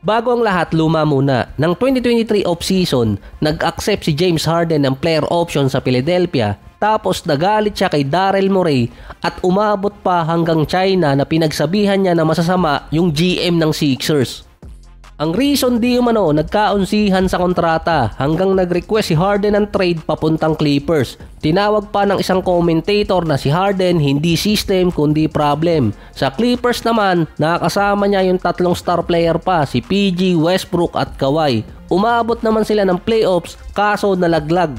Bago ang lahat, luma muna. Ng 2023 off-season, nag-accept si James Harden ng player option sa Philadelphia, tapos nagalit siya kay Daryl Morey at umabot pa hanggang China na pinagsabihan niya na masasama yung GM ng Sixers. Ang reason di umano, nagkaunsihan sa kontrata hanggang nag-request si Harden ng trade papuntang Clippers. Tinawag pa ng isang commentator na si Harden hindi system kundi problem. Sa Clippers naman, nakakasama niya yung tatlong star player pa, si PG, Westbrook at Kawhi. Umabot naman sila ng playoffs kaso nalaglag.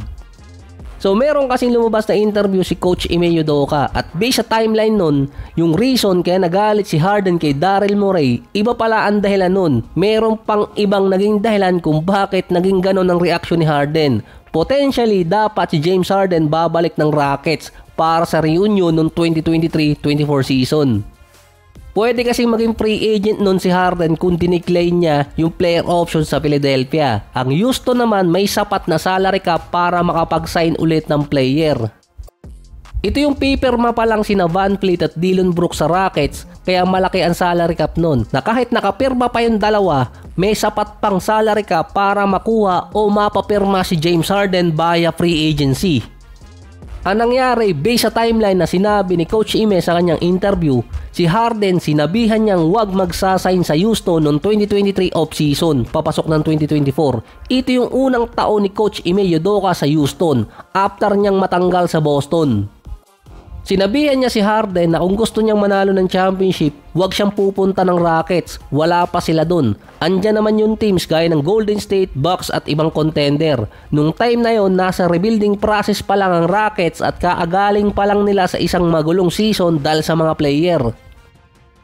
So meron kasing lumabas na interview si Coach Ime Udoka at based sa timeline nun, yung reason kaya nagalit si Harden kay Daryl Morey, iba pala ang dahilan nun. Meron pang ibang naging dahilan kung bakit naging ganon ang reaksyon ni Harden. Potentially, dapat si James Harden babalik ng Rockets para sa reunion noong 2023-24 season. Pwede kasing maging free agent nun si Harden kung dinecline niya yung player option sa Philadelphia. Ang Houston naman may sapat na salary cap para makapag-sign ulit ng player. Ito yung pipirma pa lang sina VanVleet at Dillon Brooks sa Rockets, kaya malaki ang salary cap nun na kahit nakapirma pa yung dalawa, may sapat pang salary cap para makuha o mapapirma si James Harden via free agency. Ang nangyari, based sa timeline na sinabi ni Coach Ime sa kanyang interview, si Harden sinabihan niyang huwag magsasign sa Houston noong 2023 off-season, papasok ng 2024. Ito yung unang taon ni Coach Ime Udoka sa Houston after niyang matanggal sa Boston. Sinabihan niya si Harden na kung gusto niyang manalo ng championship, huwag siyang pupunta ng Rockets. Wala pa sila dun. Andyan naman yung teams gaya ng Golden State, Bucks at ibang contender. Nung time na yon, nasa rebuilding process pa lang ang Rockets at kaagaling pa lang nila sa isang magulong season dahil sa mga player.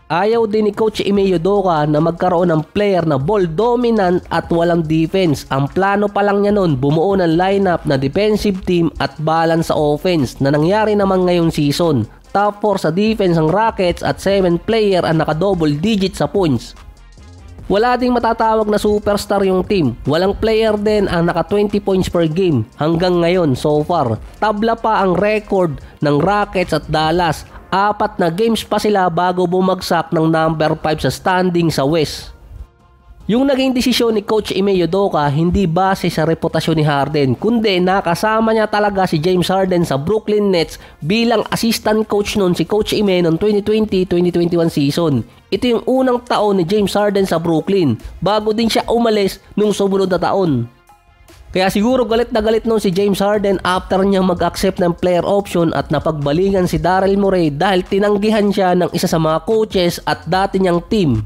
Ayaw din ni Coach Ime Udoka na magkaroon ng player na ball dominant at walang defense. Ang plano pa lang niya nun, bumuo ng lineup na defensive team at balance sa offense na nangyari naman ngayong season. Top 4 sa defense ang Rockets at 7 player ang naka-double digit sa points. Wala ding matatawag na superstar yung team. Walang player din ang naka 20 points per game hanggang ngayon so far. Tabla pa ang record ng Rockets at Dallas. 4 na games pa sila bago bumagsak ng number 5 sa standing sa West. Yung naging desisyon ni Coach Ime Udoka hindi base sa reputasyon ni Harden, kundi nakasama niya talaga si James Harden sa Brooklyn Nets bilang assistant coach nun si Coach Ime noong 2020-2021 season. Ito yung unang taon ni James Harden sa Brooklyn bago din siya umalis nung sumunod na taon. Kaya siguro galit na galit nun si James Harden after niyang mag-accept ng player option at napagbalingan si Daryl Morey dahil tinanggihan siya ng isa sa mga coaches at dati niyang team.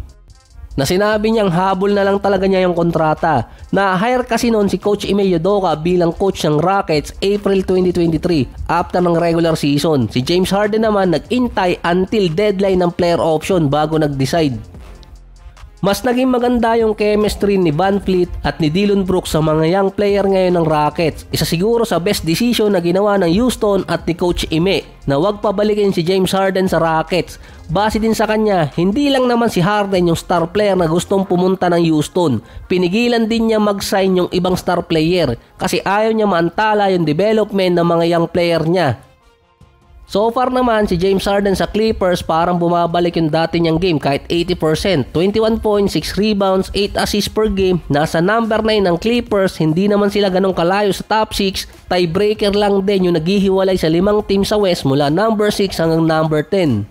Na sinabi niyang habol na lang talaga niya yung kontrata. Na-hire kasi noon si Coach Ime Udoka bilang coach ng Rockets April 2023 after ng regular season. Si James Harden naman nag-intay until deadline ng player option bago nag-decide. Mas naging maganda yung chemistry ni VanVleet at ni Dillon Brooks sa mga young player ngayon ng Rockets. Isa siguro sa best decision na ginawa ng Houston at ni Coach Ime na wag pabalikin si James Harden sa Rockets. Base din sa kanya, hindi lang naman si Harden yung star player na gustong pumunta ng Houston. Pinigilan din niya mag-sign yung ibang star player kasi ayaw niya maantala yung development ng mga young player niya. So far naman si James Harden sa Clippers parang bumabalik yung dati niyang game kahit 80%, 21 points, 6 rebounds, 8 assists per game. Nasa number 9 ng Clippers, hindi naman sila ganong kalayo sa top 6, tiebreaker lang din yung naghihiwalay sa 5 team sa West mula number 6 hanggang number 10.